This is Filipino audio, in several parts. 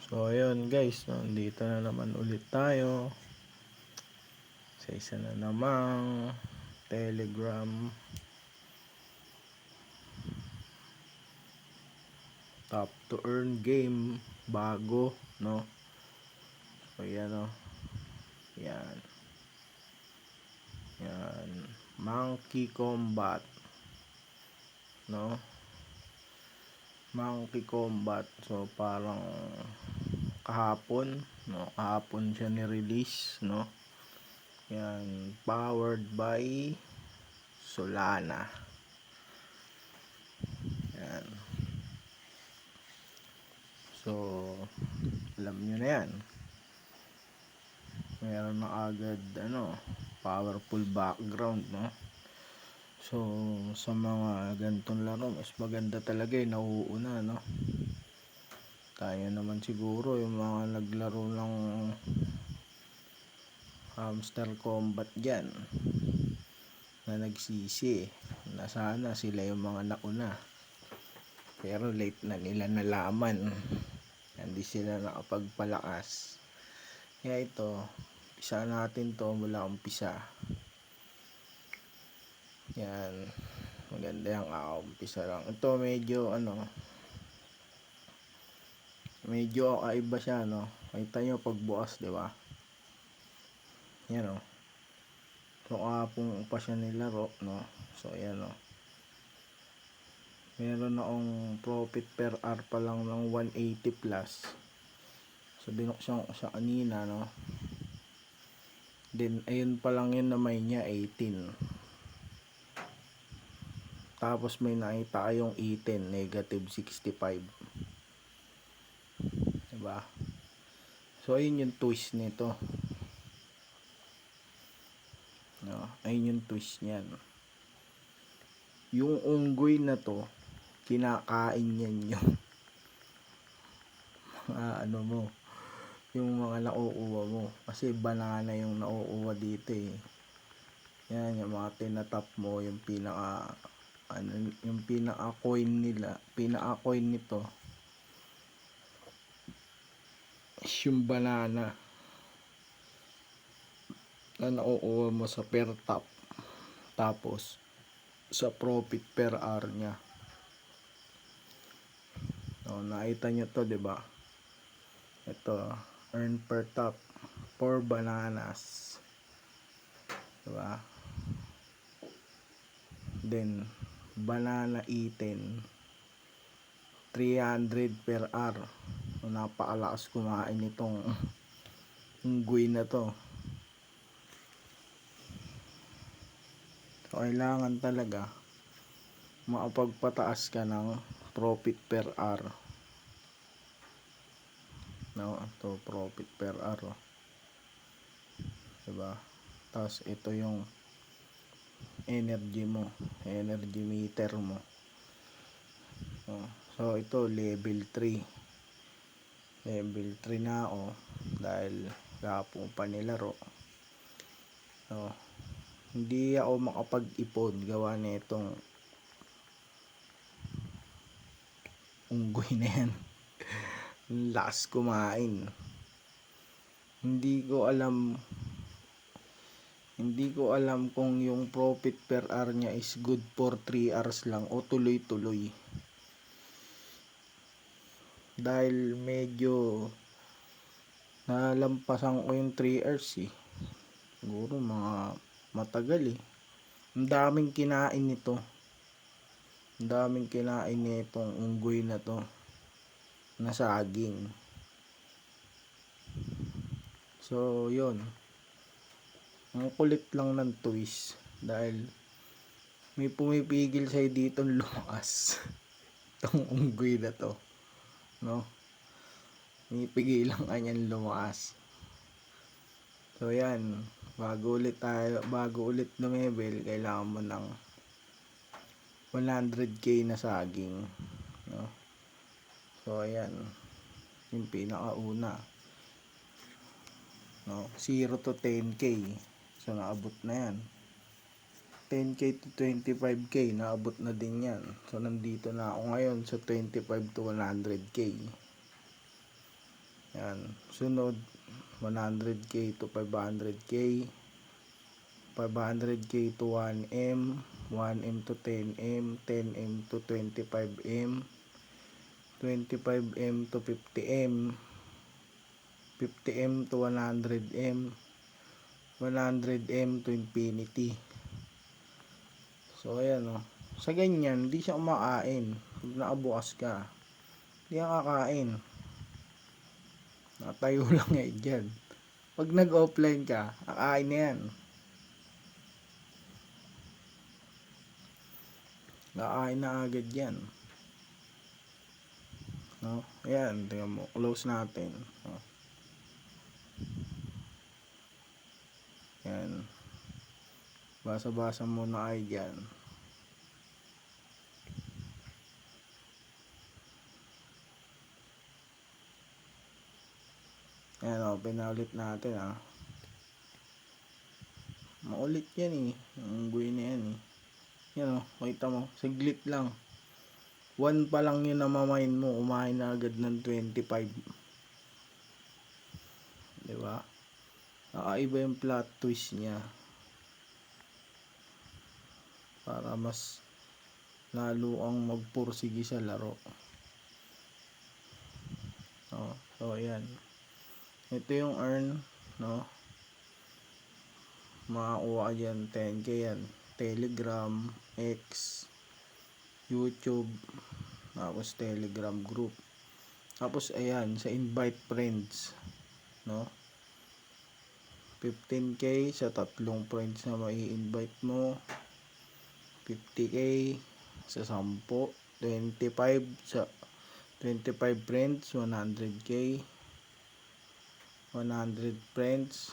So ayun guys, nandito na naman ulit tayo sa isa na namang Telegram top to earn game bago, no? So yan, no? Yan. Yan. Monkey Combat, no? Monkey Combat. So parang kahapon, no? Kahapon siya ni-release, no? Yan, powered by Solana. Yan. So, alam nyo na yan. Meron na agad, powerful background, no? So, sa mga ganitong laro, mas maganda talaga nauuna, no? Tayo naman siguro, yung mga naglaro ng hamster combat dyan, na nagsisi, na sana sila yung mga nauna. Pero late na nila nalaman. Hindi sila nakapagpalakas. Kaya ito, umpisa natin to mula umpisa. Yan. Maganda yung umpisa lang. Ito medyo kakaiba siya, no? Kita nyo pagbukas, di ba? Yan, no? So, kapong pa siya nilaro, no? So, yan, no? Meron akong profit per hour pa lang ng 180 plus. So, binuksan ko siya kanina, no? Then, ayun pa lang yun na may niya 18. Tapos may nakita kayong 18, negative 65. Diba? So, ayun yung twist nito. No? Ayun yung twist niyan. Yung unggoy na to, kinakain yan yung yung mga nauuwa mo. Kasi banana yung nauuwa dito eh. Yan, yung mga tinatap mo, yung pinaka coin nila, pinaka coin nito is yung banana na nauuwa mo sa per tap, tapos sa profit per hour nya. So, nakita nyo to, diba? Ito, earn per tap 4 bananas, diba? Then banana eaten 300 per hour. So, napakalakas kumain itong unggoy na to. So, kailangan talaga makapagpataas ka ng profit per hour, no? Ito profit per hour, diba? Tapos ito yung energy mo, energy meter mo. So ito level 3. Level 3 na ako dahil kapong pa nilaro. So, hindi ako makapag-ipon gawa nitong unggoy na yan. Lakas kumain. Hindi ko alam kung yung profit per hour nya is good for 3 hours lang o tuloy-tuloy. Dahil medyo nalampasan ko yung 3 hours eh. Siguro mga matagal eh. Ang daming kinain nito. Ang daming kinain nitong unggoy na to na saging. So, yun. Ang kulit lang ng twist dahil may pumipigil sa'yo dito lumakas. Itong unggoy na to, no? May pigilan kanyan lumakas. So, yan. Bago ulit lumebel, kailangan mo ng 100k na saging, no? So, ayan. Yung pinakauna, no? 0 to 10k. So, naabot na yan. 10k to 25k, naabot na din yan. So, nandito na ako ngayon sa 25 to 100k. Yan. Sunod, 100k to 500k, 500k to 1M, 1M to 10M, 10M to 25M, 25M to 50M, 50M to 100M, 100M to infinity. So ayan o. Sa ganyan, hindi siya kumakain. Pag nakabukas ka, hindi ka kakain. Natayo lang dyan. Pag nag-offline ka, kakain na yan. Kakain na agad yan. No? Ayan, tingnan mo. Close natin. No? Ayan. Basa-basa muna kayo dyan. Ayan o, pinaulit natin ha. Maulit yan eh. Ang buhay na yan eh. Yan o, makita mo. Siglit lang. 1 pa lang yun na mamain mo. Umain na agad ng 25. Diba? Kakaiba yung plot twist niya. Para mas lalo ang magpursige sa laro. So ayan. Ito yung earn, no? Makakuha ka dyan, 10k yan. Telegram, X, YouTube, tapos Telegram group. Tapos ayan, sa invite friends, no? 15k sa tatlong friends na mai-invite mo. 50k sa 10, 25 sa 25 friends, 100k, 100 friends,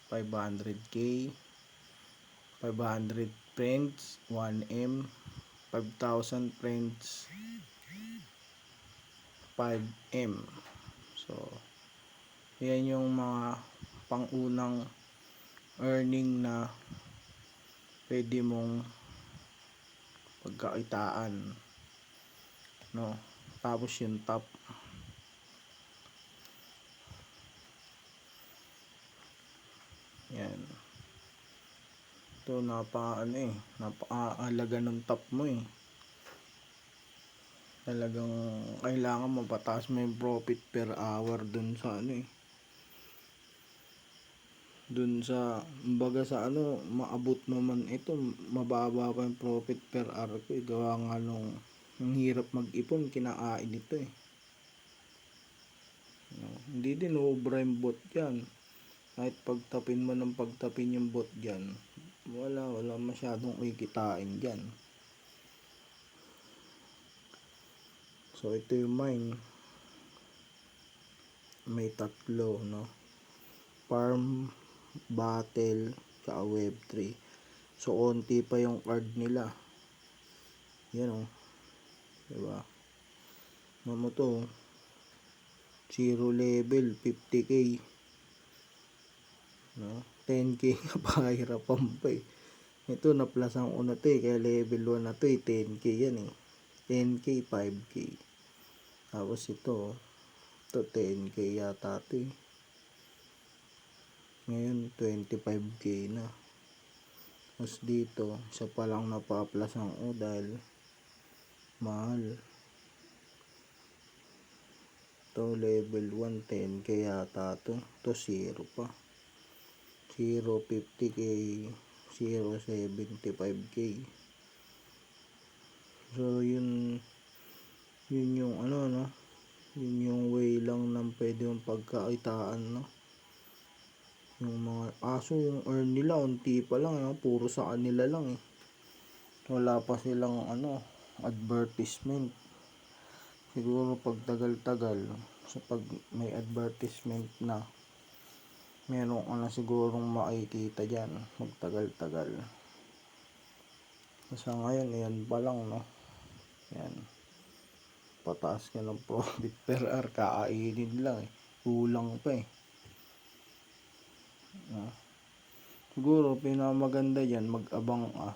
500k, 500 friends, 1M, 5,000 friends, 5M. So, yan yung mga pangunang earning na pwede mong pagkakitaan, no? Tapos yung top, yan. Ito napakahalaga ng top mo eh. Talagang kailangan mapataas mo yung profit per hour dun sa dun sa kumbaga sa maabot mo man ito, mababa pa yung profit per hour ko eh. Gawa nga nung ang hirap mag-ipon, kinakain ito eh. No, hindi din ubra yung bot yan. Kahit pagtapin mo ng pagtapin yung bot dyan, wala masyadong kikitain dyan. So ito yung mine, may tatlo, no? Farm, battle, tsaka web3. So onti pa yung card nila. Yan o, diba? Ano to, 0 level, 50k, no? 10k nga pahirapan pa eh. Ito naplasang una to eh, kaya level 1 na to eh, 10k yan eh. 10k, 5k. Tapos ito 10k yata to eh. Ngayon 25k na. Tapos dito isa pa lang napaplasang o dahil mahal. Ito level 1, 10k yata to. Ito 0 pa. 0, 50k, 0, 75k. So yun yung no, yun yung way lang ng pwede yung pagkaitaan, no? Yung mga aso, yung earn nila unti pa lang, no? Puro sa kanila lang eh. Wala pa silang advertisement. Siguro pag tagal-tagal, so pag may advertisement na, meron ka na sigurong makikita dyan magtagal-tagal. Sa ngayon yan pa lang, no? Yan, pataas ka ng profit per hour, kakainin lang eh, kulang pa eh. Siguro pinakamaganda yan, mag-abang ka,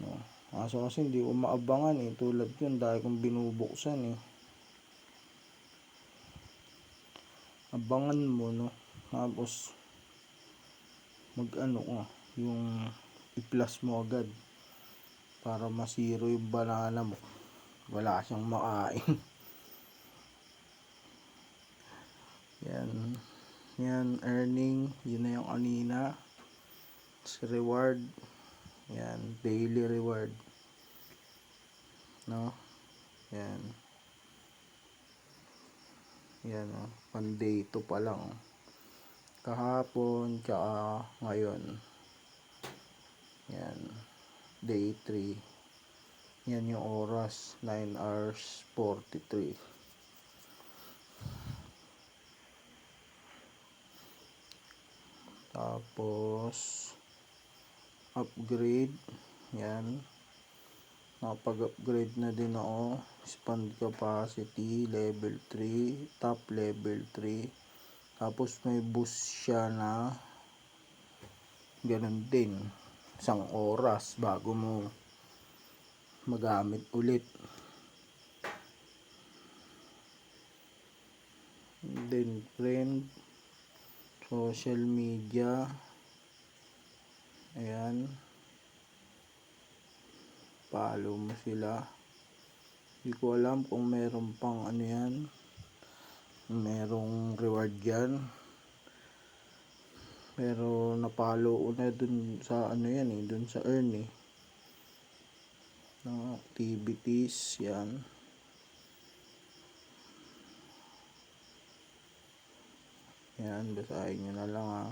no? Kaso kasi hindi ko maabangan eh, tulad yun dahil kong binubuksan eh. abangan mo, no? Tapos mag ano ka, yung i-plus mo agad para masiro yung banana mo, wala siyang makain. Yan earning, yun na yung kanina. Reward, yan daily reward, no? Yan oh, pan day 2 pa lang, kahapon tsaka ngayon. Yan day 3, yan yung oras, 9 hours 43. Tapos upgrade, yan nakapag-upgrade na din ako. Expand capacity level 3, top level 3. Tapos may boost siya na ganun din, 1 oras bago mo magamit ulit. Then friend, social media, ayan, follow mo sila. Hindi ko alam kung meron pang ano yan, merong reward yan, pero napalo ko na dun sa ano yan eh, dun sa earn eh, ng activities. Yan basahin nyo na lang ha.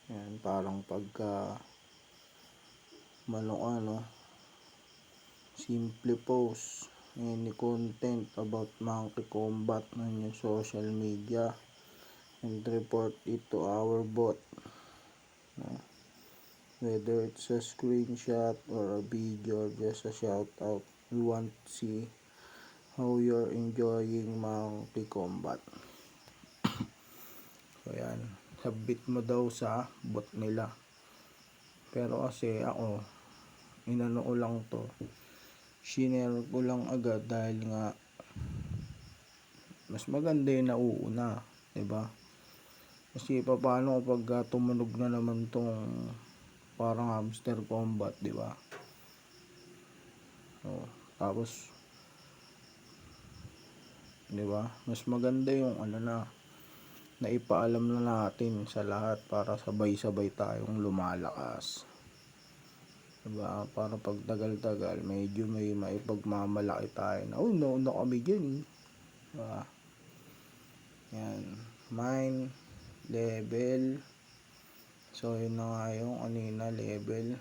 Yan, parang pagka ano, simple post, any content about Monkey Combat on your social media and report it to our bot, whether it's a screenshot or a video, just a shout out. We want to see how you're enjoying Monkey Combat. So yan, submit mo daw sa bot nila. Pero kasi ako, inano ko lang to, shinare ko lang agad dahil nga mas maganda yung nauuna, diba? Kasi paano kapag tumunog na naman tong parang hamster combat, diba? So, tapos diba, mas maganda yung ano na ipaalam na natin sa lahat para sabay-sabay tayong lumalakas, diba? Para pag tagal-tagal medyo may maipagmamalaki tayo na nauna kami dyan, diba? Yan, mine level, so yun na nga yung kanina level.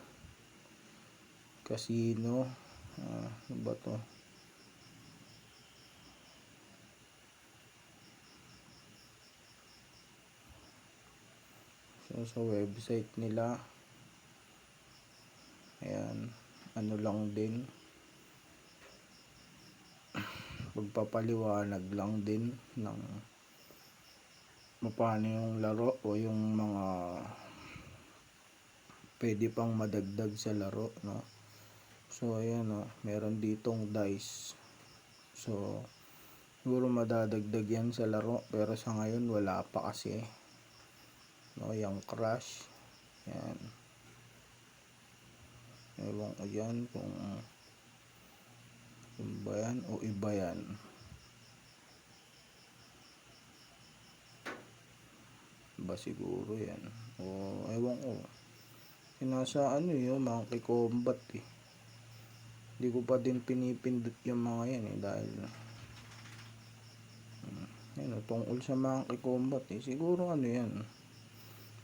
Casino, ano ba to? So sa website nila, ayan, ano lang din, pagpapaliwanag lang din ng paano yung laro o yung mga pwede pang madagdag sa laro, no? So ayan oh, meron ditong dice, so siguro madadagdag yan sa laro, pero sa ngayon wala pa kasi, no? Yung crash, yan, ewan ko dyan kung ba yan o iba yan. Ba siguro yan, o ewan ko, nasa ano yun, Monkey Combat eh. Hindi ko pa din pinipindot yung mga yan eh, dahil yan o, tungkol sa Monkey Combat eh, siguro ano yan,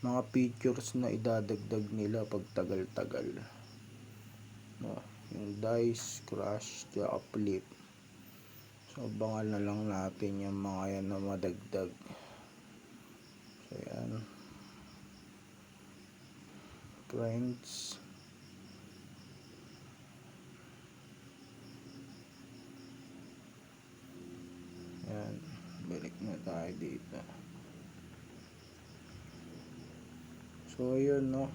mga features na idadagdag nila pag tagal-tagal, no? Yung dice, crash, tsaka flip. So abangan na lang natin yung mga yan na madagdag. So yan, friends, yan, balik na tayo dito. So yun, no,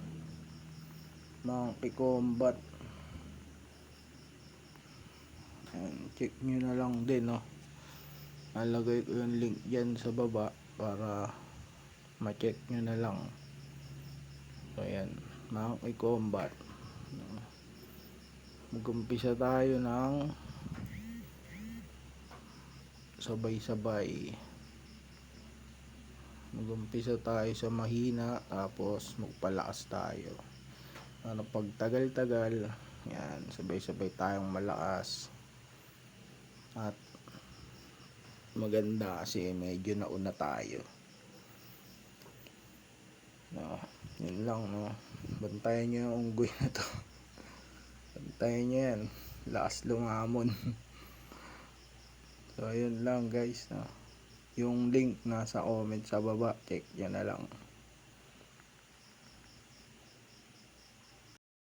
Monkey Combat, yan, check nyo na lang din, no, Nalagay ko yung link dyan sa baba para ma-check nyo na lang. So ayan, mga combat, mag-umpisa tayo ng sabay-sabay. Mag-umpisa tayo sa mahina, tapos magpalakas tayo. Ano, pag tagal-tagal, yan, sabay-sabay tayong malakas. At maganda kasi medyo nauna tayo. No, yun lang, no. Bantayan nyo yung unggoy na to. Bantayan nyo yan. Lakas lumamon. So, yun lang guys, no. Yung link nasa comment sa baba. Check nyo na lang.